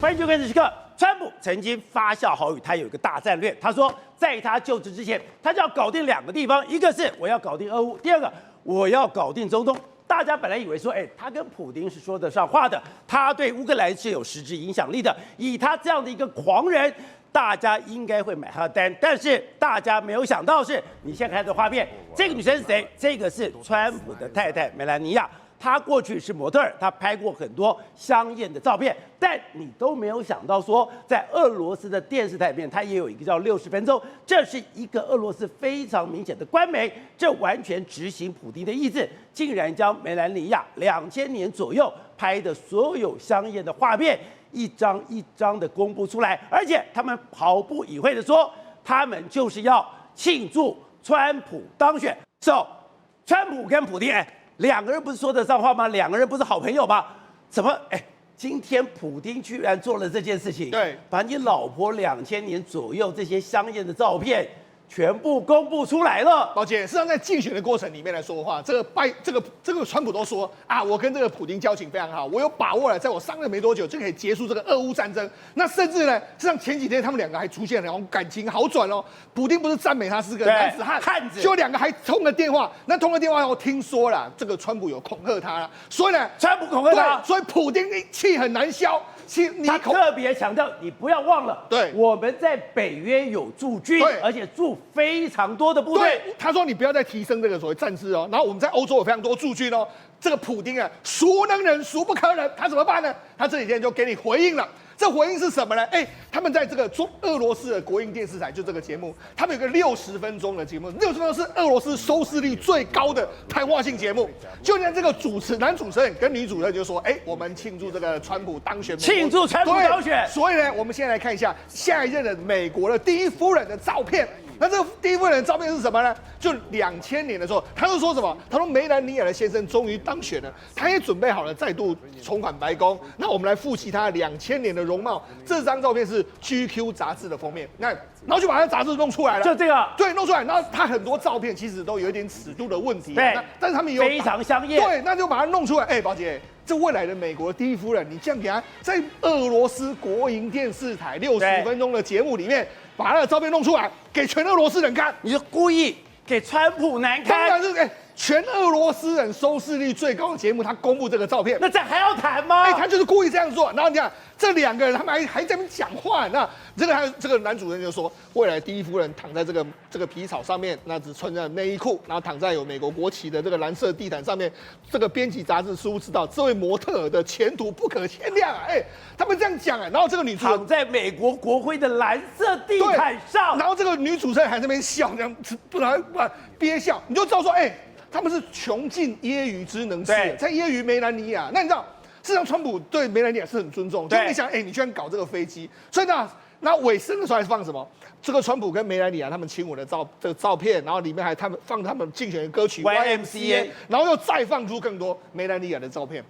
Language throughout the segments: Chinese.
欢迎收看《时刻》。川普曾经发下豪语，他有一个大战略。他说，在他就职之前，他就要搞定两个地方，一个是我要搞定俄乌，第二个我要搞定中东。大家本来以为说，他跟普丁是说得上话的，他对乌克兰是有实质影响力的。以他这样的一个狂人，大家应该会买他的单。但是大家没有想到是，你现在看的画面，这个女生是谁？这个是川普的太太梅兰妮亚。她过去是模特儿，她拍过很多香艳的照片，但你都没有想到说，在俄罗斯的电视台里面，它也有一个叫60分钟，这是一个俄罗斯非常明显的官媒，这完全执行普丁的意志，竟然将梅兰妮亚2000年左右拍的所有香艳的画面，一张一张的公布出来，而且他们毫不隐晦的说，他们就是要庆祝川普当选。川普跟普丁，两个人不是说得上话吗？两个人不是好朋友吗？怎么今天普丁居然做了这件事情？对，把你老婆2000年左右这些香艳的照片全部公布出来了。宝姐，事实上在竞选的过程里面来说的话，这个川普都说啊，我跟这个普丁交情非常好，我有把握了，在我上任没多久就可以结束这个俄乌战争。那甚至呢，事实上前几天他们两个还出现了那种感情好转哦。普丁不是赞美他是个男子汉子，就两个还通了电话。那通了电话后，听说了这个川普有恐吓他了，所以呢，川普恐吓他，对，所以普丁气很难消。他特别强调，你不要忘了，对，我们在北约有驻军，而且驻非常多的部队。他说你不要再提升这个所谓战事哦，然后我们在欧洲有非常多驻军哦。这个普丁啊，孰能忍孰不可忍，他怎么办呢？他这几天就给你回应了。这回应是什么呢？他们在这个俄罗斯的国营电视台，就这个节目，他们有个60分钟的节目，60分钟是俄罗斯收视率最高的谈话性节目。就连这个男主持人跟女主持人就说：“我们庆祝这个川普当选，庆祝川普当选。”所以呢，我们现在来看一下下一任的美国的第一夫人的照片。那这个第一夫人的照片是什么呢？就2000年的时候，他就说什么？他说梅兰妮亚的先生终于当选了，他也准备好了再度重返白宫。那我们来复习他2000年的容貌。这张照片是 GQ 杂志的封面，然后就把他杂志弄出来了，就这个，对，弄出来。然后他很多照片其实都有一点尺度的问题，对，但是他们有非常香艳，对，那就把它弄出来。宝姐，这未来的美国第一夫人，你这样给他在俄罗斯国营电视台60分钟的节目里面，把他的照片弄出来，给全俄罗斯人看，你就故意给川普难堪？当然是全俄罗斯人收视率最高的节目，他公布这个照片，那这还要谈吗？他就是故意这样做。然后你看这两个人，他们还在那边讲话。那这个男主人就说，未来第一夫人躺在这个皮草上面，那只穿着内衣裤，然后躺在有美国国旗的这个蓝色地毯上面。这个编辑杂志似乎知道这位模特儿的前途不可限量啊！他们这样讲然后这个女主人躺在美国国徽的蓝色地毯上，然后这个女主持人还在那边笑，这样不然憋笑，你就知道说，他们是穷尽揶揄之能事，在揶揄梅兰妮亚。那你知道，事实上川普对梅兰妮亚是很尊重，就你想，你居然搞这个飞机，所以那尾声的时候还放什么？这个川普跟梅兰妮亚他们亲吻的照片，然后里面还放他们竞选的歌曲 YMCA， 然后又再放出更多梅兰妮亚的照片。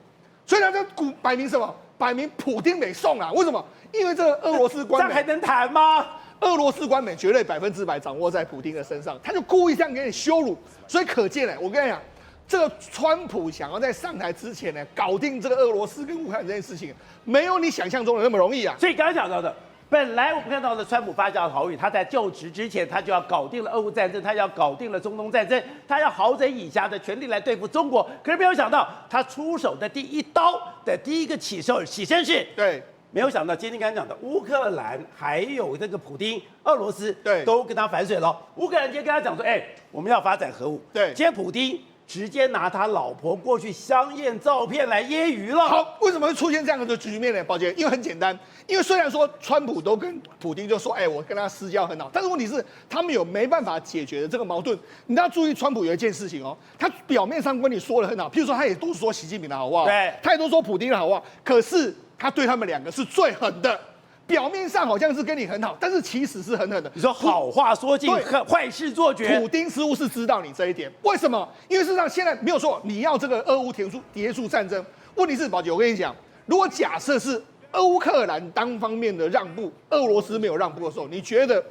所以这摆明什么？摆明普丁没送啊！为什么？因为这个俄罗斯官媒，这还能谈吗？俄罗斯官媒绝对100%掌握在普丁的身上，他就故意这样给你羞辱，所以可见呢，我跟你讲，这个川普想要在上台之前呢，搞定这个俄罗斯跟乌克兰这件事情，没有你想象中的那么容易啊。所以刚刚讲到的，本来我们看到的川普发下的豪语，他在就职之前，他就要搞定了俄乌战争，他要搞定了中东战争，他要好整以暇的全力来对付中国。可是没有想到，他出手的第一刀的第一个起身式，对。没有想到，今天刚刚讲的乌克兰还有这个普丁、俄罗斯，对，都跟他反水了。乌克兰今天跟他讲说，我们要发展核武。对，今天普丁直接拿他老婆过去香艳照片来揶揄了。好，为什么会出现这样的局面呢？宝姐，因为很简单，因为虽然说川普都跟普丁就说，我跟他私交很好，但是问题是他们有没办法解决的这个矛盾。你要注意，川普有一件事情他表面上跟你说的很好，譬如说他也都说习近平的好不好？对，他也都说普丁的好不好？可是他对他们两个是最狠的，表面上好像是跟你很好，但是其实是很狠的。你说好话说尽，坏事做绝。普丁似乎是知道你这一点，为什么？因为事实上现在没有错，你要这个俄乌结束战争，问题是宝姐，我跟你讲，如果假设是乌克兰单方面的让步，俄罗斯没有让步的时候，你觉得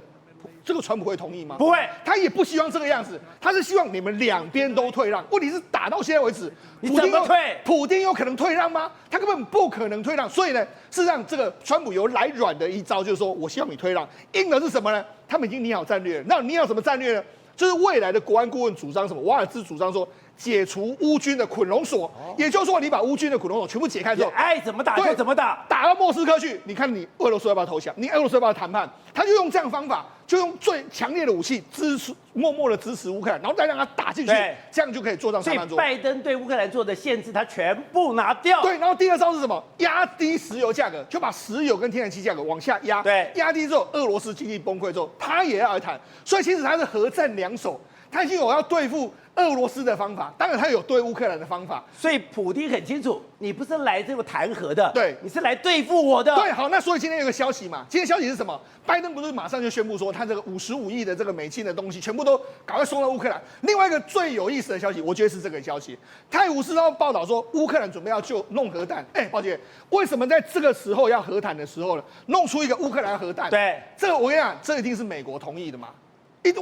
这个川普会同意吗？不会，他也不希望这个样子，他是希望你们两边都退让。问题是打到现在为止，你怎么退？普丁有可能退让吗？他根本不可能退让。所以呢，事实上这个川普有来软的一招，就是说我希望你退让。硬的是什么呢？他们已经拟好战略了。那拟好什么战略呢？就是未来的国安顾问主张什么？瓦尔兹主张说解除乌军的捆龙锁，也就是说你把乌军的捆龙锁全部解开之后，爱怎么打就怎么打，打到莫斯科去。你看你俄罗斯要不要投降？你俄罗斯要不要谈判？他就用这样方法，就用最强烈的武器默默的支持乌克兰，然后再让他打进去，这样就可以坐上谈判桌。所以拜登对乌克兰做的限制，他全部拿掉。对，然后第二招是什么？压低石油价格，就把石油跟天然气价格往下压。对，压低之后，俄罗斯经济崩溃之后，他也要来谈。所以其实他是核战两手，他已经有要对付俄罗斯的方法，当然他有对乌克兰的方法。所以普丁很清楚，你不是来这个谈和的，对，你是来对付我的。对，好，那所以今天有个消息嘛，今天消息是什么？拜登不是马上就宣布说，他这个55亿的这个美金的东西，全部都赶快送到乌克兰。另外一个最有意思的消息，我觉得是这个消息，泰晤士报报道说，乌克兰准备要弄核弹。抱歉，为什么在这个时候要和谈的时候呢，弄出一个乌克兰核弹？对，这个我跟你讲，这一定是美国同意的嘛。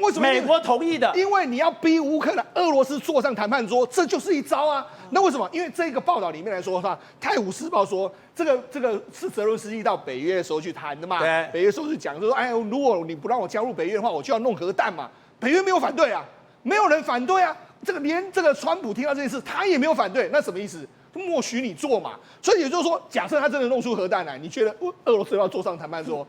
为什么美国同意的？因为你要逼乌克兰、俄罗斯坐上谈判桌，这就是一招啊。那为什么？因为这个报道里面来说的话，《泰晤士报》说，这个是泽伦斯基到北约的时候去谈的嘛。对，北约时候是讲，就说，哎，如果你不让我加入北约的话，我就要弄核弹嘛。北约没有反对啊，没有人反对啊。连这个川普听到这件事，他也没有反对，那什么意思？默许你做嘛。所以也就是说，假设他真的弄出核弹来，你觉得俄罗斯要坐上谈判桌？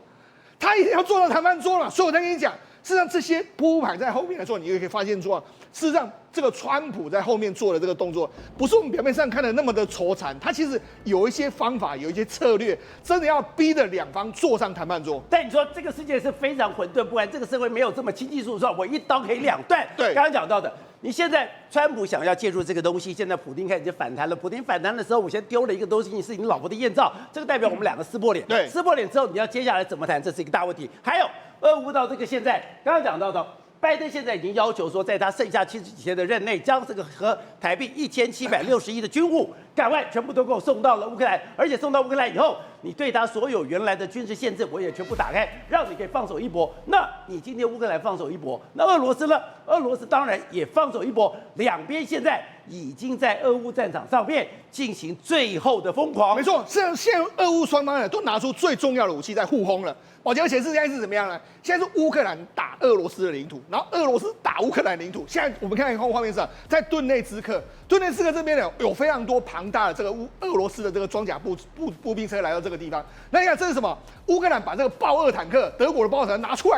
他一定要坐上谈判桌了。所以我在跟你讲。事实上，这些铺排在后面来说，你也可以发现说，事实上这个川普在后面做的这个动作，不是我们表面上看的那么的愁惨，他其实有一些方法，有一些策略，真的要逼着两方坐上谈判桌。但你说这个世界是非常混沌不安，这个社会没有这么轻技术说，我一刀可以两断。对，刚刚讲到的，你现在川普想要借助这个东西，现在普丁开始反弹了。普丁反弹的时候，我先丢了一个东西，是你老婆的艳照，这个代表我们两个撕破脸。对，撕破脸之后，你要接下来怎么谈，这是一个大问题。还有。俄乌到这个现在，刚刚讲到的，拜登现在已经要求说，在他剩下70几天的任内，将这个和台币1760亿的军务赶快全部都给我送到了乌克兰，而且送到乌克兰以后，你对他所有原来的军事限制我也全部打开，让你可以放手一搏。那你今天乌克兰放手一搏，那俄罗斯呢？俄罗斯当然也放手一搏，两边现在已经在俄乌战场上面进行最后的疯狂。没错，现在俄乌双方呢都拿出最重要的武器在互轰了。而且现在是怎么样呢？现在是乌克兰打俄罗斯的领土，然后俄罗斯打乌克兰领土。现在我们看画面上，在顿内兹克这边呢，有非常多庞大的这个俄罗斯的这个装甲步兵车来到这个地方。那你看这是什么？乌克兰把这个豹2坦克，德国的豹2坦克拿出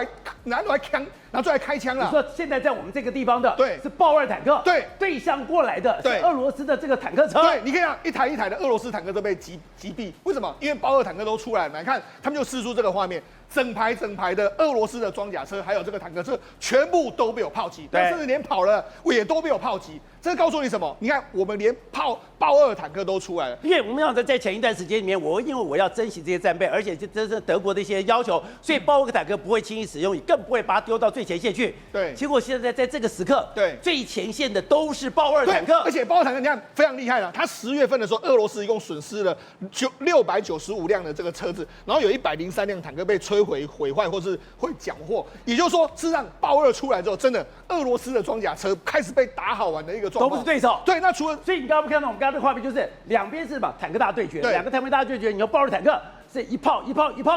来开枪了。你说现在在我们这个地方的，对，是豹2坦克，对，对向过来的，对，是俄罗斯的这个坦克车。对，你可以看一台一台的俄罗斯坦克都被击毙。为什么？因为豹2坦克都出来了，你看他们就释出这个画面。整排的俄罗斯的装甲车，还有这个坦克车，全部都被我炮击，甚至连跑了也都被我炮击。这告诉你什么？你看，我们连豹2坦克都出来了。因为我们要在前一段时间里面，因为我要珍惜这些战备，而且这是德国的一些要求，所以豹2坦克不会轻易使用，更不会把它丢到最前线去。对。结果现在在这个时刻，对，最前线的都是豹2坦克，而且豹2坦克你看非常厉害了。他10月份的时候，俄罗斯一共损失了695辆的这个车子，然后有103辆坦克被摧毁坏或是会缴获。也就是说，事实上豹2出来之后，真的俄罗斯的装甲车开始被打好玩的一个状况，都不是对手。对，那除了，所以你刚刚看到我们刚刚的画面，就是两边是把坦克大对决，两个坦克大对决，你用豹2坦克是一炮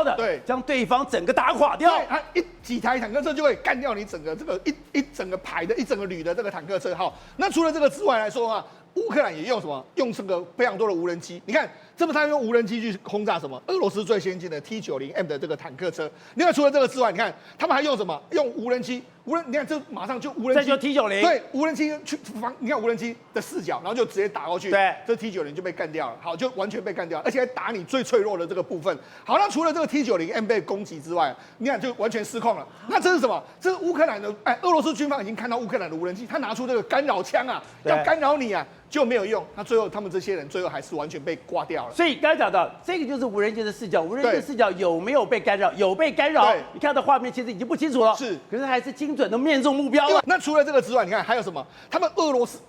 的，对，将对方整个打垮掉。对，它几台坦克车就会干掉你整个这个一整个排的一整个旅的这个坦克车。好，那除了这个之外来说的话，乌克兰也用什么？用这个非常多的无人机。你看，这不他用无人机去轰炸什么？俄罗斯最先进的 T90M 的这个坦克车。另外，除了这个之外，你看他们还用什么？用无人机。你看这马上就无人机，这就 T90，对，无人机去防，你看无人机的视角，然后就直接打过去，对，这 T90 就被干掉了，好，就完全被干掉了，而且还打你最脆弱的这个部分。好，那除了这个 T90M 被攻击之外，你看就完全失控了。那这是什么？这是乌克兰的，俄罗斯军方已经看到乌克兰的无人机，他拿出这个干扰枪啊，要干扰你啊，就没有用。他最后他们这些人最后还是完全被刮掉了。所以刚才讲到这个就是无人机的视角，无人机的视角有没有被干扰？有被干扰。你看到画面其实已经不清楚了，是，可是还是精准的面中目标。那除了这个之外，你看还有什么？他们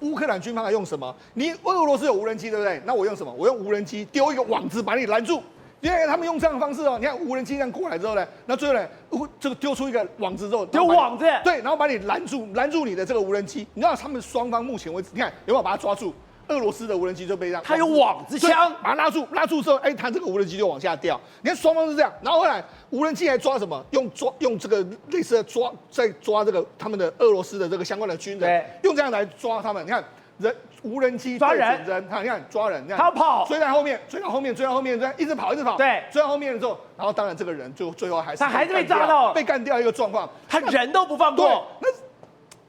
乌克兰军方还用什么？你俄罗斯有无人机对不对？那我用什么？我用无人机丢一个网子把你拦住。因为他们用这样的方式哦，你看无人机这样过来之后呢，那最后呢，这个丢出一个网子之后，丢网子，对，然后把你拦住你的这个无人机。你知道他们双方目前为止，你看有没有把它抓住？俄罗斯的无人机就被这样，它有网子枪，把它拉住之后，它这个无人机就往下掉。你看双方是这样，然后后来无人机还抓什么？用这个类似的抓这个他们的俄罗斯的这个相关的军人，用这样来抓他们。你看无人机抓人，你看抓人，他跑，追到后面，这样一直跑，对，追到后面之后，然后当然这个人就最后还是被抓到，被干掉一个状况，他人都不放过。那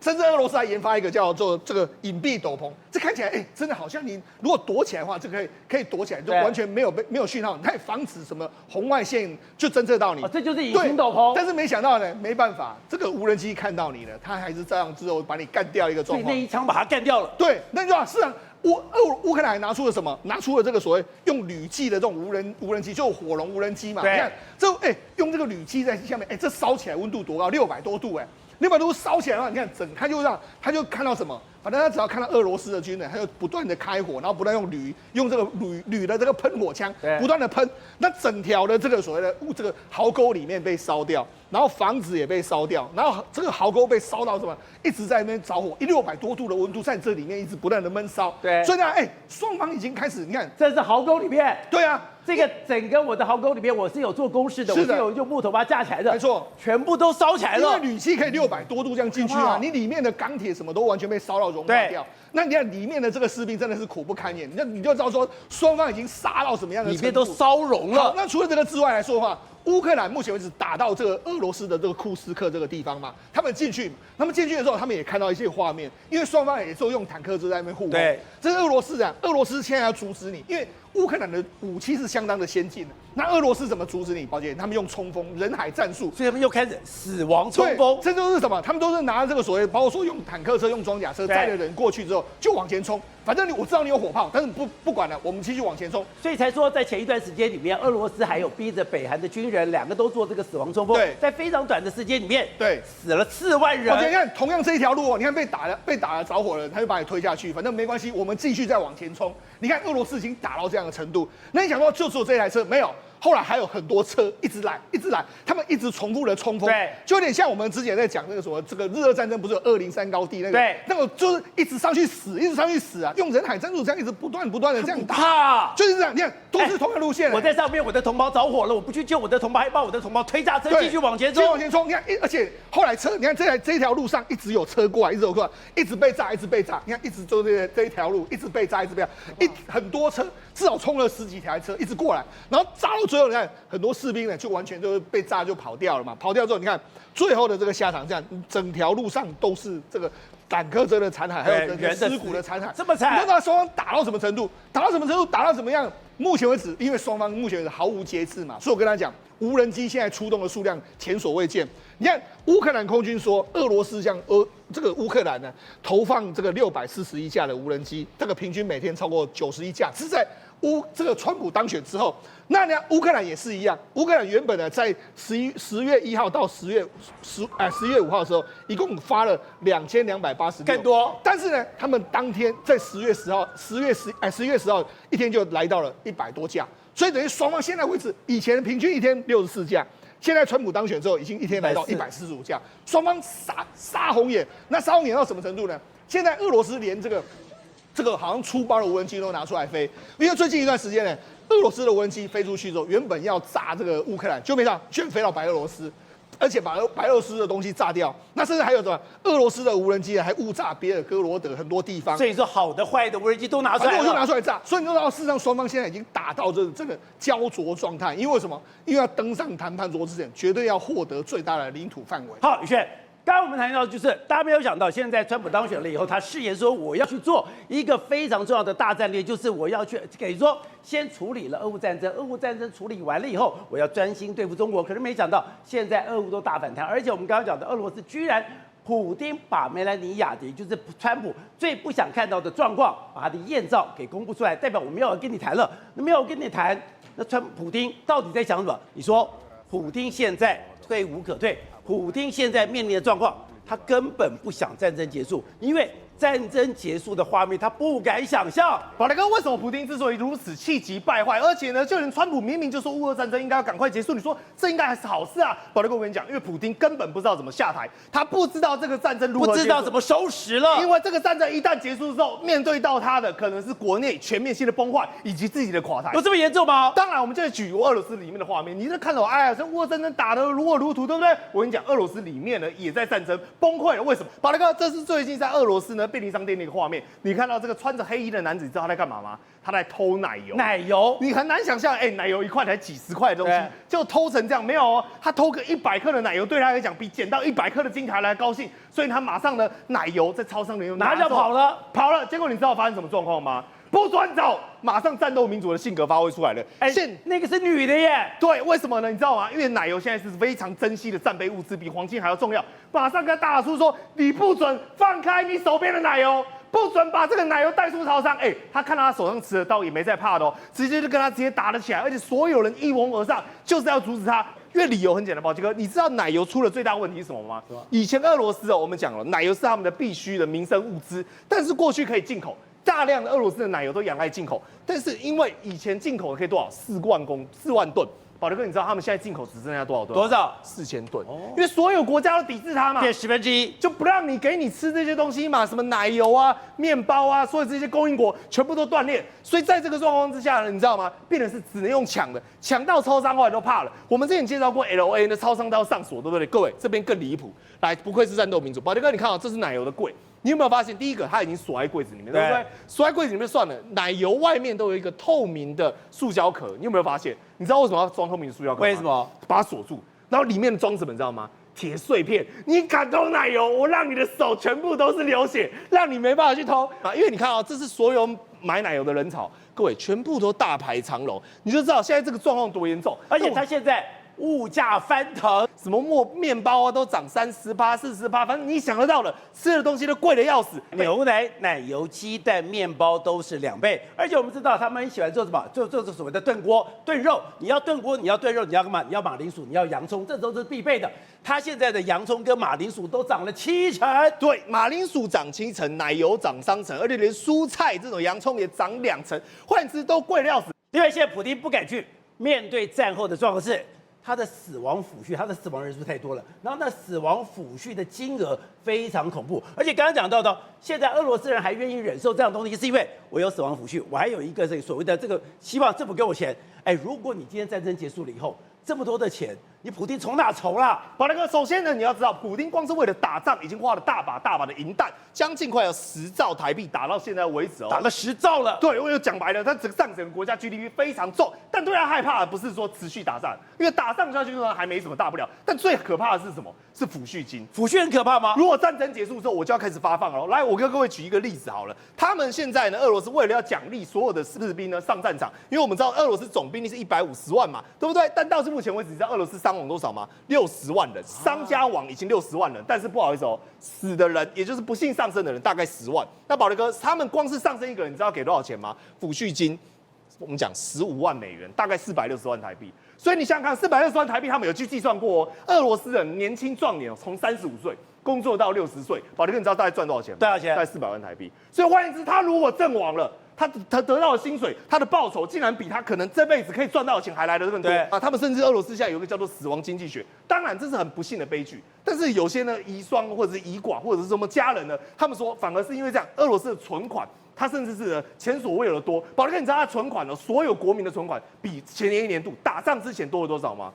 甚至俄罗斯还研发一个叫做这个隐蔽斗篷，这看起来真的好像你如果躲起来的话，这可以躲起来，就完全没有讯号，它也防止什么红外线就侦测到你。这就是隐形斗篷。但是没想到呢，没办法，这个无人机看到你了，它还是这样之后把你干掉一个状况。所以那一枪把它干掉了。对，那就事实上乌克兰还拿出了什么？拿出了这个所谓用铝机的这种无人机，就火龙无人机嘛。你看这用这个铝机在下面，这烧起来温度多高？600多度600度烧起来的话，你看他就看到什么？反正他只要看到俄罗斯的军人，他就不断的开火，然后不断用这个铝的这个喷火枪不断的喷，那整条的这个所谓的这个壕沟里面被烧掉，然后房子也被烧掉，然后这个壕沟被烧到什么？一直在那边着火，600多度的温度在这里面一直不断的闷烧。对，所以呢，双方已经开始，你看这是壕沟里面。对啊。这个整个我的壕沟里面，我是有做公式的，我是有用木头把它架起来的，没错，全部都烧起来了。因为铝器可以600多度这样进去啊，你里面的钢铁什么都完全被烧到融化掉。那你看里面的这个士兵真的是苦不堪言，你就知道说双方已经杀到什么样的程度，里面都烧融了。那除了这个之外来说的话，乌克兰目前为止打到这个俄罗斯的这个库斯克这个地方嘛，他们进去的时候，他们也看到一些画面，因为双方也是用坦克车在那边互轰。对，这是俄罗斯俄罗斯现在要阻止你，因为乌克兰的武器是相当的先进的。那俄罗斯怎么阻止你？宝杰，他们用冲锋人海战术，所以他们又开始死亡冲锋。这就是什么？他们都是拿这个所谓，包括说用坦克车、用装甲车载着人过去之后就往前冲。反正我知道你有火炮，但是不管了，我们继续往前冲。所以才说，在前一段时间里面，俄罗斯还有逼着北韩的军人两个都做这个死亡冲锋。对，在非常短的时间里面，对，死了4万人。而且你看，同样这一条路你看被打了着火了，他就把你推下去，反正没关系，我们继续再往前冲。你看俄罗斯已经打到这样的程度，那你想说就只有这台车没有？后来还有很多车一直来，他们一直重复的冲锋，对，就有点像我们之前在讲那个什么，这个日俄战争不是有203高地那个，对，那个就是一直上去死啊，用人海战术这样一直不断的这样打，就是这样，你看都是同样路线。我在上面，我的同胞着火了，我不去救我的同胞，还把我的同胞推下车继续往前冲，你看，而且后来车，你看这一条路上一直有车过来，一直被炸，你看一直就这一条路一直被炸，很多车至少冲了10几台车一直过来，然后炸到最后，你看很多士兵呢就完全就是被炸就跑掉了嘛，跑掉之后你看最后的这个下场，这样整条路上都是这个坦克车的残骸，还有人尸骨的残骸，这么惨，你知道双方打到什么程度？打到怎么样？目前为止，因为双方目前为止毫无节制嘛，所以我跟他讲，无人机现在出动的数量前所未见。你看乌克兰空军说，俄罗斯向这个乌克兰呢投放这个641架的无人机，这个平均每天超过91架，是在这个川普当选之后。那呢，乌克兰也是一样。乌克兰原本呢，在10月1号到10月5号的时候，一共发了2286，更多。但是呢，他们当天在10月10号一天就来到了100多架，所以等于双方现在为止，以前平均一天64架，现在川普当选之后，已经一天来到145架，双方杀红眼。那杀红眼到什么程度呢？现在俄罗斯连这个好像粗包的无人机都拿出来飞，因为最近一段时间呢，俄罗斯的无人机飞出去之后，原本要炸这个乌克兰，就没想到居然飞到白俄罗斯，而且把白俄罗斯的东西炸掉。那甚至还有什么？俄罗斯的无人机还误炸别尔哥罗德很多地方。所以说，好的坏的无人机都拿出来了，就拿出来炸。所以你知道，事实上双方现在已经打到这个焦灼状态。因为什么？因为要登上谈判桌之前，绝对要获得最大的领土范围。好，宇轩。刚刚我们谈到，就是大家没有想到，现在川普当选了以后，他誓言说我要去做一个非常重要的大战略，就是我要去，等于说先处理了俄乌战争，俄乌战争处理完了以后，我要专心对付中国。可是没想到，现在俄乌都大反弹，而且我们刚刚讲的俄罗斯居然，普丁把梅兰妮亚的，也就是川普最不想看到的状况，把他的艳照给公布出来，代表我没有跟你谈了，没有跟你谈，那普丁到底在想什么？你说，普丁现在退无可退。普丁现在面临的状况，他根本不想战争结束，因为战争结束的画面，他不敢想象。宝莱哥，为什么普丁之所以如此气急败坏，而且呢，就连川普明明就说乌俄战争应该要赶快结束，你说这应该还是好事啊？宝莱哥，我跟你讲，因为普丁根本不知道怎么下台，他不知道这个战争如何结束，不知道怎么收拾了。因为这个战争一旦结束之后，面对到他的可能是国内全面性的崩坏，以及自己的垮台。有这么严重吗？当然，我们就举俄罗斯里面的画面，你就看到，哎呀，这乌俄战争打得如火如荼，对不对？我跟你讲，俄罗斯里面呢也在战争崩溃了。为什么？宝莱哥，这是最近在俄罗斯呢便利商店的一个画面。你看到这个穿着黑衣的男子，你知道他在干嘛吗？他在偷奶油。奶油，你很难想象，奶油1块才几十块的东西，就偷成这样。没有哦，他偷个100克的奶油，对他来讲比捡到100克的金条来高兴，所以他马上呢，奶油在超商里面拿着跑了，结果你知道发生什么状况吗？不准走！马上战斗民主的性格发挥出来了。那个是女的耶。对，为什么呢？你知道吗？因为奶油现在是非常珍惜的战备物资，比黄金还要重要。马上跟他大打出说，你不准放开你手边的奶油，不准把这个奶油带出超商。他看到他手上持的刀也没在怕的哦，直接就跟他直接打了起来，而且所有人一拥而上，就是要阻止他。因为理由很简单，宝杰哥，你知道奶油出了最大问题是什么吗？以前俄罗斯我们讲了，奶油是他们的必须的民生物资，但是过去可以进口。大量的俄罗斯的奶油都仰赖进口，但是因为以前进口可以多少4万吨，宝德哥，你知道他们现在进口只剩下多少吨？多少？4000吨。因为所有国家都抵制它嘛，变1/10，就不让你给你吃这些东西嘛，什么奶油啊、面包啊，所有这些供应国全部都断裂。所以在这个状况之下呢，你知道吗？变成是只能用抢的，抢到超商后来都怕了。我们之前介绍过 LA 的超商都要上锁，对不对？各位这边更离谱，来，不愧是战斗民族。宝德哥，你看这是奶油的柜。你有没有发现，第一个它已经锁在柜子里面，对不对？锁在柜子里面算了，奶油外面都有一个透明的塑胶壳，你有没有发现？你知道为什么要装透明的塑胶壳吗？为什么？把它锁住，然后里面装什么，你知道吗？铁碎片。你敢偷奶油，我让你的手全部都是流血，让你没办法去偷啊！因为你看这是所有买奶油的人潮，各位全部都大排长龙，你就知道现在这个状况多严重。而且它现在物价翻腾，什么面包啊都涨30%、40%，反正你想得到的，吃的东西都贵得要死。牛奶、奶油、鸡蛋、面包都是2倍。而且我们知道他们很喜欢做什么？做所谓的炖锅、炖肉。你要炖锅，你要炖肉，你要干嘛？你要马铃薯，你要洋葱，这都是必备的。它现在的洋葱跟马铃薯都涨了70%。对，马铃薯涨70%，奶油涨3%，而且连蔬菜这种洋葱也涨2%，换言之都贵得要死。因为现在普丁不敢去面对战后的状况是。他的死亡抚恤，他的死亡人数太多了，然后那死亡抚恤的金额非常恐怖，而且刚刚讲到的，现在俄罗斯人还愿意忍受这样的东西，是因为我有死亡抚恤，我还有一个所谓的这个希望政府给我钱。如果你今天战争结束了以后，这么多的钱，你普丁从哪筹啦？宝莱哥，首先呢，你要知道，普丁光是为了打仗，已经花了大把的银弹，将近快要10兆台币，打到现在为止打了10兆了。对，我有讲白了，他整个国家 GDP 非常重，但对他害怕的不是说持续打仗，因为打仗下去呢还没什么大不了，但最可怕的是什么？是抚恤金。抚恤很可怕吗？如果战争结束之后，我就要开始发放了。来，我跟各位举一个例子好了，他们现在呢，俄罗斯为了要奖励所有的士兵呢上战场，因为我们知道俄罗斯总兵力是150万嘛，对不对？但到目前为止，你知道俄罗斯伤亡多少吗？60万人，伤加亡已经60万人，但是不好意思死的人，也就是不幸上升的人，大概10万。那宝莱哥，他们光是上升一个人，你知道给多少钱吗？抚恤金，我们讲15万美元，大概460万台币。所以你想想看，460万台币，他们有去计算过俄罗斯人年轻壮年从35岁工作到60岁，宝莱哥，你知道大概赚多少钱吗？多少钱？大概400万台币。所以换言之，他如果阵亡了。他得到的薪水，他的报酬竟然比他可能这辈子可以赚到的钱还来得更多啊！他们甚至俄罗斯现在有一个叫做死亡经济学，当然这是很不幸的悲剧。但是有些呢遗孀或者是遗寡或者是什么家人呢，他们说反而是因为这样，俄罗斯的存款它甚至是前所未有的多。宝莱哥，你知道他存款呢？所有国民的存款比前年一年度打仗之前多了多少吗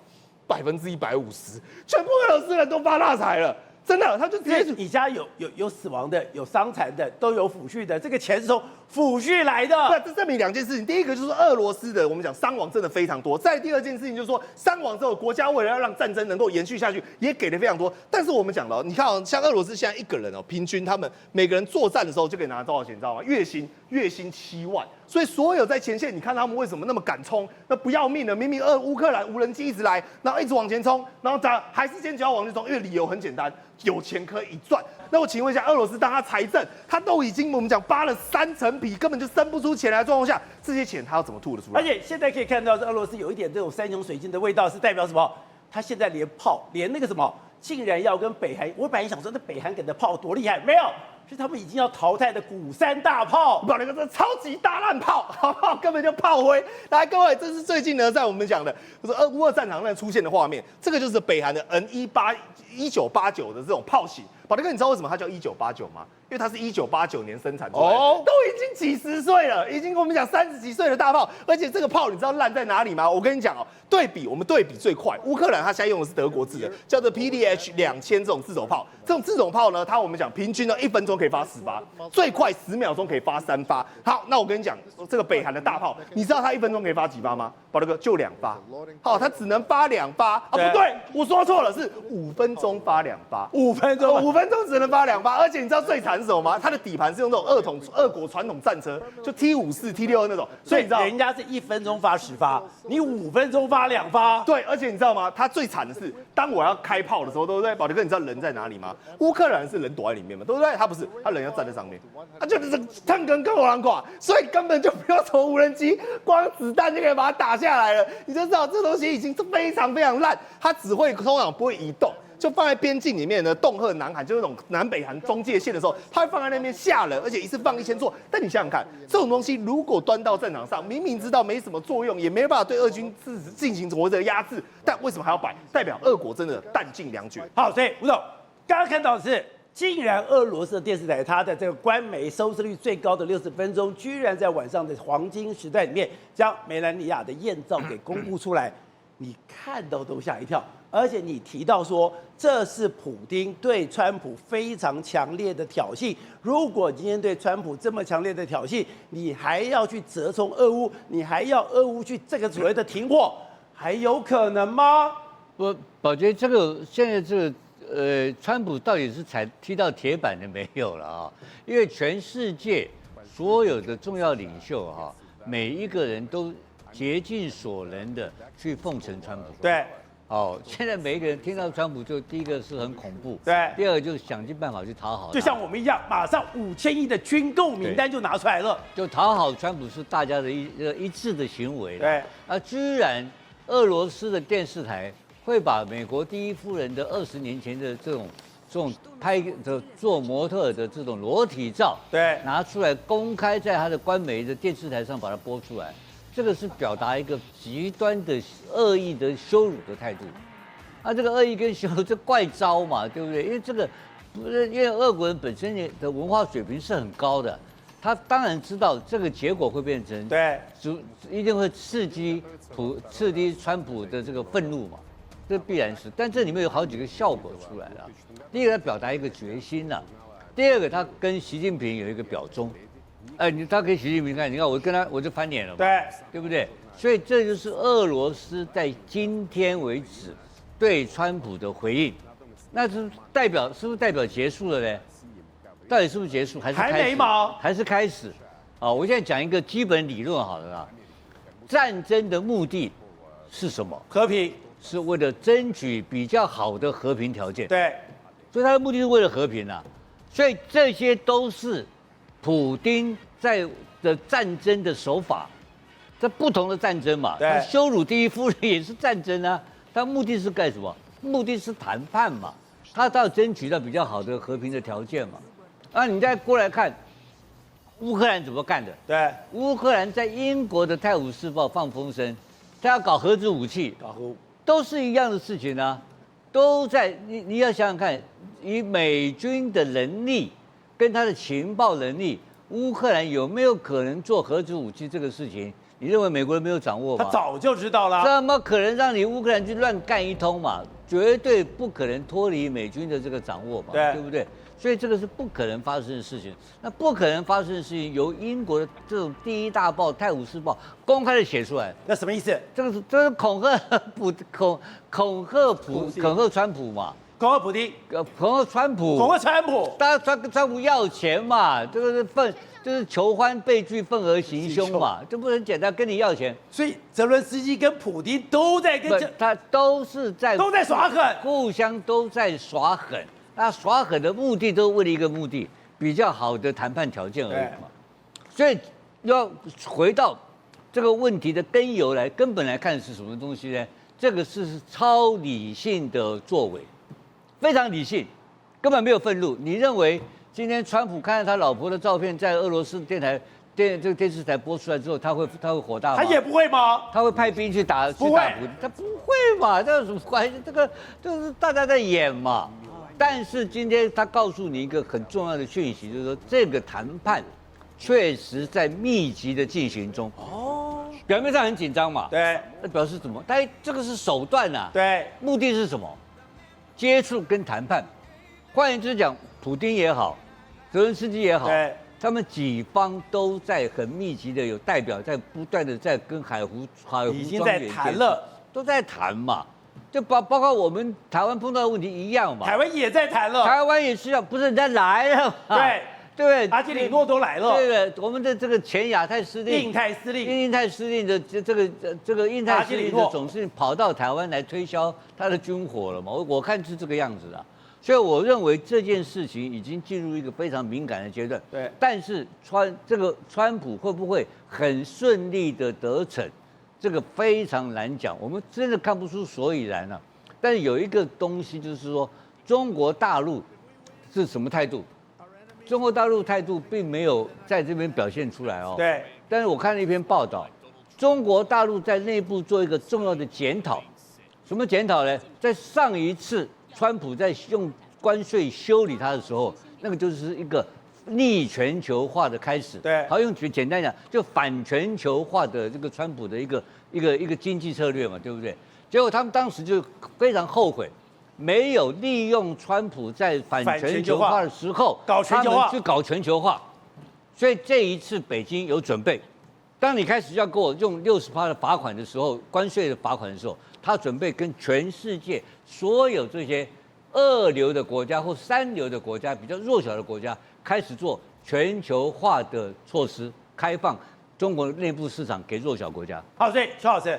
？150%，全部俄罗斯人都发大财了。真的，他就直接你家有死亡的，有伤残的，都有抚恤的，这个钱是从抚恤来的。对，这证明2件事情。第一个就是俄罗斯的，我们讲伤亡真的非常多。再第2件事情就是说，伤亡之后，国家为了要让战争能够延续下去，也给的非常多。但是我们讲了，你看像俄罗斯现在一个人平均他们每个人作战的时候就可以拿多少钱，你知道吗？月薪7万。所以所有在前线，你看他们为什么那么敢冲？那不要命了，明明乌克兰无人机一直来，然后一直往前冲，然后还是坚决要往前冲，因为理由很简单，有钱可以赚。那我请问一下，俄罗斯当他财政他都已经我们讲扒了3层皮，根本就生不出钱来的状况下，这些钱他要怎么吐得出来？而且现在可以看到，俄罗斯有一点这种山穷水尽的味道，是代表什么？他现在连那个什么，竟然要跟北韩，我本来想说那北韩给的炮多厉害，没有。是他们已经要淘汰的古三大炮。把那个超级大烂炮，好不好？根本就炮灰。来，各位，这是最近呢，在我们讲的，就是乌俄战场上出现的画面。这个就是北韩的 N1989的这种炮型。宝德哥，你知道为什么它叫1989吗？因为它是1989年生产出来的，都已经几十岁了，已经我们讲30几岁的大炮，而且这个炮你知道烂在哪里吗？我跟你讲哦，我们对比最快，乌克兰它现在用的是德国制的，叫做 PDH2000这种自走炮。这种自走炮呢，我们讲平均呢1分钟可以发10发，最快10秒钟可以发3发。好，那我跟你讲，这个北韩的大炮，你知道它1分钟可以发几发吗？宝德哥就2发。好，它只能发2发啊？不对，我说错了，是5分钟发2发。5分钟只能发2发，而且你知道最惨是什么吗？它的底盘是用这种俄国传统战车，就 T54、T62那种，所以你知道人家是1分钟发10发，你5分钟发2发。对，而且你知道吗？它最惨的是，当我要开炮的时候，对不对？宝德哥，你知道人在哪里吗？乌克兰是人躲在里面嘛，对不对？他不是，他人要站在上面，他就是探跟我狼垮，所以根本就不要从无人机，光子弹就可以把它打下来了。你就知道这东西已经非常非常烂，它只会通常不会移动。就放在边境里面呢，恫吓南韩，就是那种南北韩中界线的时候，它会放在那边吓人，而且一次放1000座。但你想想看，这种东西如果端到战场上，明明知道没什么作用，也没办法对俄军进行所谓的压制，但为什么还要摆？代表俄国真的弹尽粮绝。好，所以吴总刚刚看到的是，竟然俄罗斯的电视台，它的这个官媒收视率最高的60分钟，居然在晚上的黄金时段里面，将梅兰妮亚的艳照给公布出来，你看到都吓一跳。而且你提到说，这是普丁对川普非常强烈的挑衅。如果今天对川普这么强烈的挑衅，你还要去折冲俄乌，你还要俄乌去这个所谓的停火，还有可能吗？宝杰，这个现在这个川普到底是踢到铁板的没有了啊？因为全世界所有的重要领袖哈，每一个人都竭尽所能的去奉承川普。对。哦，现在每一个人听到川普，就第一个是很恐怖，对，第二个就是想尽办法去讨好，就像我们一样，马上5000亿的军购名单就拿出来了，就讨好川普是大家的一致的行为。对，居然俄罗斯的电视台会把美国第一夫人的20年前的这种拍的做模特的这种裸体照，对，拿出来公开在他的官媒的电视台上把它播出来。这个是表达一个极端的恶意的羞辱的态度，这个恶意跟羞辱这怪招嘛，对不对？因为这个不是因为俄国人本身的文化水平是很高的，他当然知道这个结果会变成对，一定会刺激川普的这个愤怒嘛，这必然是。但这里面有好几个效果出来了，第一个他表达一个决心了，第二个他跟习近平有一个表忠。他跟习近平看，你看我就翻脸了嘛，对不对？所以这就是俄罗斯在今天为止对川普的回应，那是不是代表结束了呢？到底是不是结束还是开始？还没毛？还是开始？我现在讲一个基本理论好了啦，战争的目的是什么？和平，是为了争取比较好的和平条件。对，所以他的目的是为了和平啊，所以这些都是普丁的战争的手法，这不同的战争嘛。他羞辱第一夫人也是战争啊，他目的是干什么？目的是谈判嘛，他要争取到比较好的和平的条件嘛。你再过来看乌克兰怎么干的？对，乌克兰在英国的《泰晤士报》放风声，他要搞核子武器，都是一样的事情啊，都在你要想想看，以美军的能力跟他的情报能力。乌克兰有没有可能做核子武器这个事情？你认为美国人没有掌握吗？他早就知道了。怎么可能让你乌克兰去乱干一通嘛？绝对不可能脱离美军的这个掌握嘛，对不对？所以这个是不可能发生的事情。那不可能发生的事情，由英国的这种第一大报《泰晤士报》公开的写出来，那什么意思？这是恐吓川普嘛？恐吓普丁，恐吓川普，大家川普要钱嘛，这个就是求欢被拒，愤而行凶嘛，这不很简单，跟你要钱。所以泽伦斯基跟普丁都在他都在耍狠，互相都在耍狠。那耍狠的目的都为了一个目的，比较好的谈判条件而已嘛。所以要回到这个问题的根本来看是什么东西呢？这个是超理性的作为。非常理性，根本没有愤怒。你认为今天川普看到他老婆的照片在俄罗斯这个电视台播出来之后，他会火大吗？他也不会吗？他会派兵去打普京？他不会嘛？这有什么关系？这个就是大家在演嘛。但是今天他告诉你一个很重要的讯息，就是说这个谈判确实在密集的进行中。哦，表面上很紧张嘛。对，那表示什么？但这个是手段啊。对，目的是什么？接触跟谈判。换言之讲，普丁也好，泽伦斯基也好，对，他们几方都在很密集的有代表在不断的在跟海湖已经在谈了，都在谈嘛，就包括我们台湾碰到的问题一样嘛。台湾也在谈了，台湾也是要，不是人家来了嘛？对。对，阿基里诺都来了。对的，我们的这个前亚太司令、印太司令的这个印太司令的总司令跑到台湾来推销他的军火了嘛？我看是这个样子的，所以我认为这件事情已经进入一个非常敏感的阶段。对，但是川普会不会很顺利的得逞，这个非常难讲，我们真的看不出所以然啊。但是有一个东西就是说，中国大陆是什么态度？中国大陆态度并没有在这边表现出来哦。对。但是我看了一篇报道，中国大陆在内部做一个重要的检讨。什么检讨呢？在上一次川普在用关税修理他的时候，那个就是一个逆全球化的开始。对。好，用简单讲，就反全球化的这个川普的一个经济策略嘛，对不对？结果他们当时就非常后悔。没有利用川普在反全球化的时候搞全球化，去搞全球化，所以这一次北京有准备。当你开始要给我用60%的罚款的时候，关税的罚款的时候，他准备跟全世界所有这些2流的国家或3流的国家、比较弱小的国家，开始做全球化的措施，开放中国内部市场给弱小国家。好，所以邱老师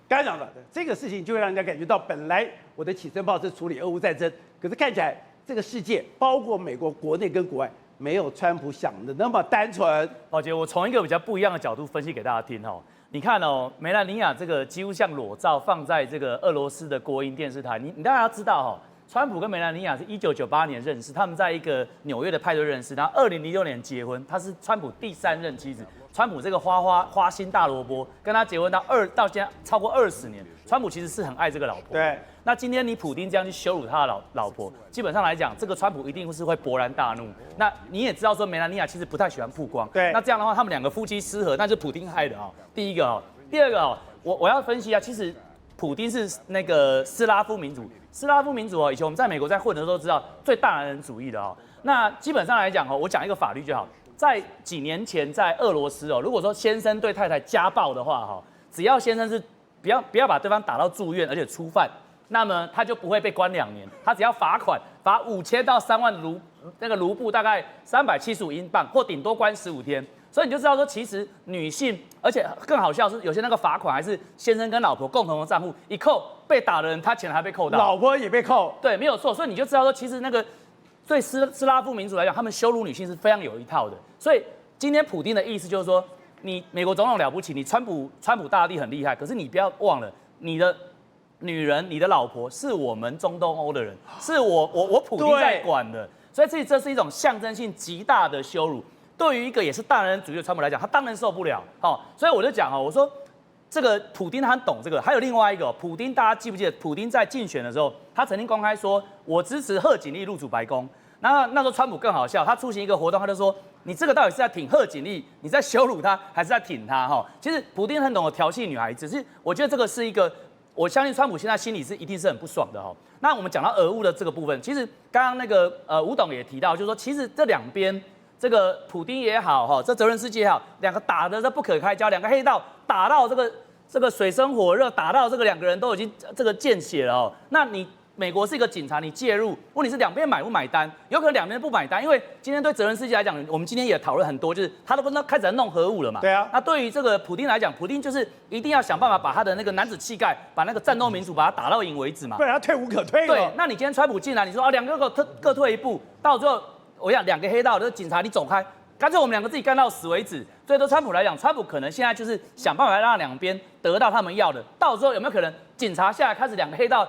刚才讲的这个事情，就会让人家感觉到，本来我的起身炮是处理俄乌战争，可是看起来这个世界，包括美国国内跟国外，没有川普想的那么单纯。宝杰，我从一个比较不一样的角度分析给大家听哦。你看哦，梅兰妮亚这个几乎像裸照放在这个俄罗斯的国营电视台，你当然要知道哦，川普跟梅兰妮亚是1998年认识，他们在一个纽约的派对认识，然后2006年结婚，她是川普第3任妻子。川普这个花心大萝卜，跟他结婚到现在超过20年，川普其实是很爱这个老婆。对。那今天你普丁这样去羞辱他的老婆，基本上来讲，这个川普一定是会勃然大怒。那你也知道说，梅兰妮亚其实不太喜欢曝光。对。那这样的话，他们2个夫妻失和，那是普丁害的啊。第一个啊，第二个啊，我要分析一下，其实普丁是那个斯拉夫民族。斯拉夫民族哦，以前我们在美国在混的时候都知道，最大男人主义的哦。那基本上来讲哦，我讲一个法律就好。在几年前，在俄罗斯哦，如果说先生对太太家暴的话哈，只要先生是不要把对方打到住院，而且初犯，那么他就不会被关2年，他只要罚款罚5000到3万卢布，大概375英镑，或顶多关15天。所以你就知道说，其实女性，而且更好笑是，有些那个罚款还是先生跟老婆共同的账户一扣，被打的人他钱还被扣到，老婆也被扣。对，没有错。所以你就知道说，其实那个。对斯拉夫民族来讲，他们羞辱女性是非常有一套的。所以今天普丁的意思就是说，你美国总统了不起，你川普大帝很厉害，可是你不要忘了，你的女人、你的老婆是我们中东欧的人，是我普丁在管的。所以这是一种象征性极大的羞辱。对于一个也是大男人主义的川普来讲，他当然受不了。好，所以我就讲哦，我说这个普丁他很懂这个。还有另外一个，普丁大家记不记得？普丁在竞选的时候，他曾经公开说，我支持贺锦丽入主白宫。然后那时候川普更好笑，他出席一个活动，他就说：“你这个到底是在挺贺锦丽，你在羞辱她，还是在挺她？”哈，其实普丁很懂得调戏女孩子，是我觉得这个是一个，我相信川普现在心里一定是很不爽的哈。那我们讲到俄乌的这个部分，其实刚刚那个吴董也提到，就是说其实这2边这个普丁也好哈，这泽伦斯基也好，2个打的这不可开交，2个黑道打到这个水深火热，打到这个2个人都已经这个见血了哦。那你美国是一个警察，你介入，问题是2边买不买单？有可能2边不买单，因为今天对泽伦斯基来讲，我们今天也讨论很多，就是他都开始在弄核武了嘛。对啊。那对于这个普丁来讲，普丁就是一定要想办法把他的那个男子气概，把那个战斗民主把他打到赢为止嘛。不然他退无可退了。对，那你今天川普进来，你说2个各退一步，到最后我想2个黑道的警察你走开，干脆我们2个自己干到死为止。所以对川普来讲，川普可能现在就是想办法让2边得到他们要的，到时候有没有可能警察下来开始2个黑道？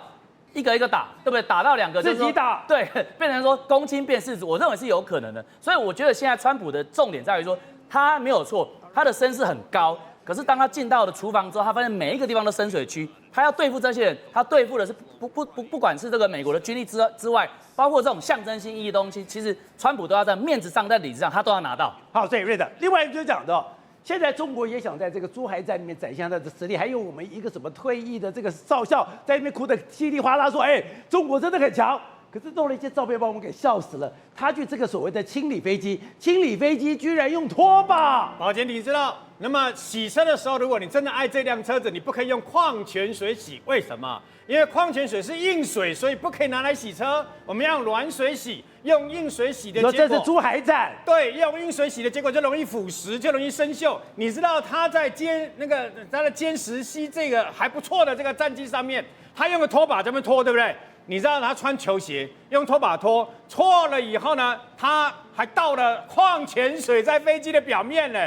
一个一个打，对不对？打到2个自己打，对，变成说公卿变世主，我认为是有可能的。所以我觉得现在川普的重点在于说，他没有错，他的声势很高，可是当他进到了厨房之后，他发现每一个地方都深水区，他要对付这些人，他对付的是不管是这个美国的军力之外，包括这种象征性意义的东西，其实川普都要在面子上、在理智上，他都要拿到。好，所以瑞德，另外一个就是讲的，现在中国也想在这个珠海战里面展现他的实力，还有我们一个什么退役的这个少校在那边哭得稀里哗啦说，中国真的很强。可是弄了一些照片把我们给笑死了。他去这个所谓的清理飞机，清理飞机居然用拖把。宝杰，你知道，那么洗车的时候，如果你真的爱这辆车子，你不可以用矿泉水洗，为什么？因为矿泉水是硬水，所以不可以拿来洗车。我们要用软水洗，用硬水洗的结果，这是珠海站。对，用硬水洗的结果就容易腐蚀，就容易生锈。你知道他在他的歼10C这个还不错的这个战机上面，他用个拖把这么拖，对不对？你知道他穿球鞋，用拖把拖，错了以后呢，他还倒了矿泉水在飞机的表面呢。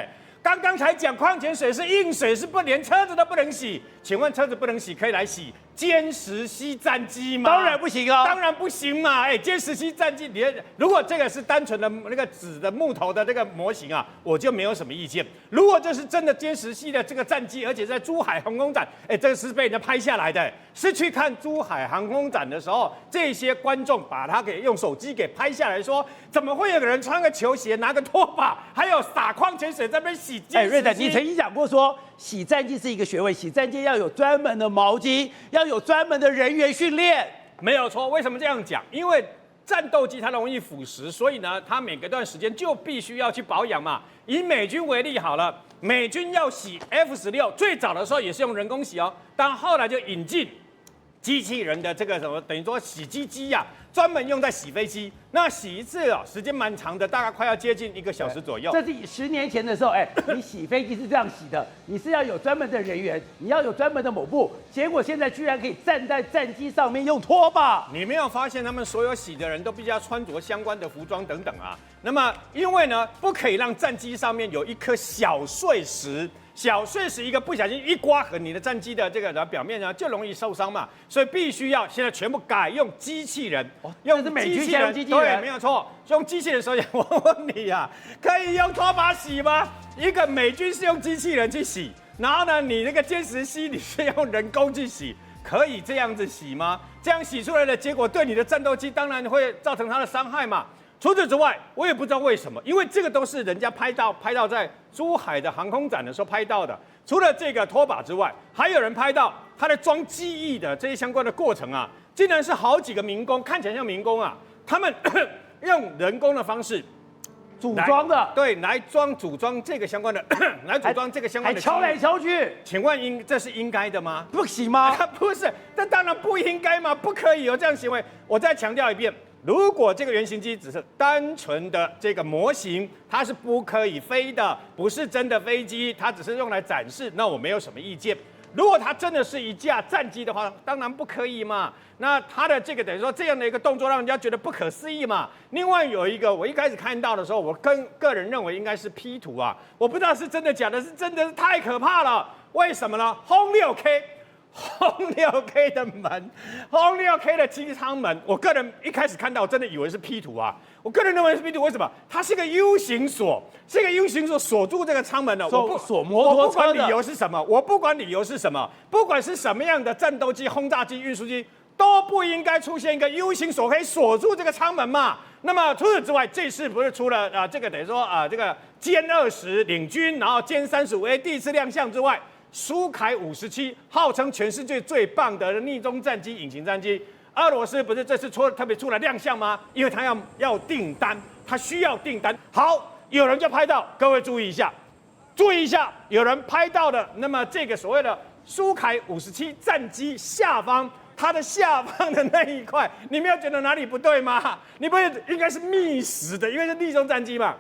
刚刚才讲矿泉水是硬水，是不连车子都不能洗。请问车子不能洗，可以来洗歼10C战机吗？当然不行啊，当然不行嘛！歼10C战机，如果这个是单纯的那个纸的木头的这个模型啊，我就没有什么意见。如果这是真的歼10C的这个战机，而且在珠海航空展，这个是被人家拍下来的，是去看珠海航空展的时候，这些观众把他给用手机给拍下来说，怎么会有个人穿个球鞋，拿个拖把，还有撒矿泉水在那边洗歼10C？瑞德，你曾经讲过说，洗战机是一个学问，洗战机要有专门的毛巾，要有专门的人员训练。没有错，为什么这样讲？因为战斗机它容易腐蚀，所以呢，它每隔段时间就必须要去保养嘛。以美军为例好了，美军要洗 F-16，最早的时候也是用人工洗哦，但后来就引进机器人的这个什么，等于说洗机机呀，专门用在洗飞机。那洗一次哦，时间蛮长的，大概快要接近1个小时左右。这是10年前的时候，你洗飞机是这样洗的，你是要有专门的人员，你要有专门的某部，结果现在居然可以站在战机上面用拖把。你没有发现他们所有洗的人都必须要穿着相关的服装等等啊？那么因为呢，不可以让战机上面有一颗小碎石。小碎石一个不小心一刮痕，你的战机的这个表面呢就容易受伤嘛，所以必须要现在全部改用机器人，用机器人，对，没有错。用机器人，所以我问你呀，可以用拖把洗吗？一个美军是用机器人去洗，然后呢，你那个歼10C你是用人工去洗，可以这样子洗吗？这样洗出来的结果对你的战斗机当然会造成它的伤害嘛。除此之外，我也不知道为什么，因为这个都是人家拍到在珠海的航空展的时候拍到的。除了这个拖把之外，还有人拍到他在装机翼的这些相关的过程啊，竟然是好几个民工，看起来像民工啊，他们用人工的方式组装的，对，来组装这个相关的，来组装这个相关的，还敲来敲去。请问这是应该的吗？不行吗？不是，这当然不应该嘛，不可以有这样行为。我再强调一遍。如果这个原型机只是单纯的这个模型，它是不可以飞的，不是真的飞机，它只是用来展示，那我没有什么意见。如果它真的是一架战机的话，当然不可以嘛。那它的这个等于说这样的一个动作，让人家觉得不可思议嘛。另外有一个，我一开始看到的时候，我个人认为应该是 P 图啊，我不知道是真的假的，是真的是太可怕了。为什么呢？轰6K 的门，轰6K 的机舱门，我个人一开始看到，我真的以为是 P 图啊。我个人认为是 P 图，为什么？它是个 U 型锁，是个 U 型锁锁住这个舱门的。锁摩托车的。我不管理由是什么，不管是什么样的战斗机、轰炸机、运输机，都不应该出现一个 U 型锁可以锁住这个舱门嘛。那么除此之外，这次不是出了这个等于说这个歼20领军，然后歼35A 第一次亮相之外。苏凯57号称全世界最棒的逆中战机、隐形战机，俄罗斯不是这次特别出来亮相吗？因为他要订单，他需要订单。好，有人就拍到，各位注意一下，有人拍到的，那么这个所谓的苏凯57战机下方，它的下方的那一块，你没有觉得哪里不对吗？你不是应该是密实的，因为是逆中战机嘛，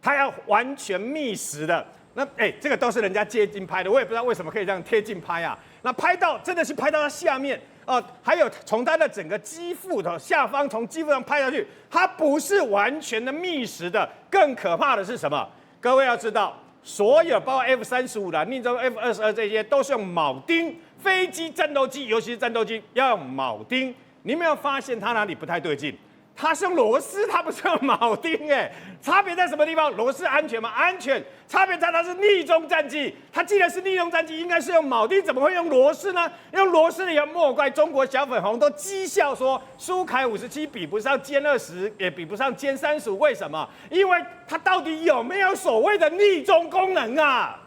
它要完全密实的。那这个都是人家接近拍的，我也不知道为什么可以这样贴近拍啊。那拍到真的是拍到它下面还有从它的整个机腹的下方，从机腹上拍下去，它不是完全的密实的。更可怕的是什么？各位要知道，所有包括 F35啦、逆中 F22这些，都是用铆钉飞机战斗机，尤其是战斗机要用铆钉。你有没有发现它哪里不太对劲？它是用螺丝，它不是用铆钉，哎，差别在什么地方？螺丝安全吗？安全。差别在它是逆中战机，它既然是逆中战机，应该是用铆钉，怎么会用螺丝呢？用螺丝也莫怪中国小粉红都讥笑说，苏凯57比不上歼20，也比不上歼35，为什么？因为它到底有没有所谓的逆中功能啊？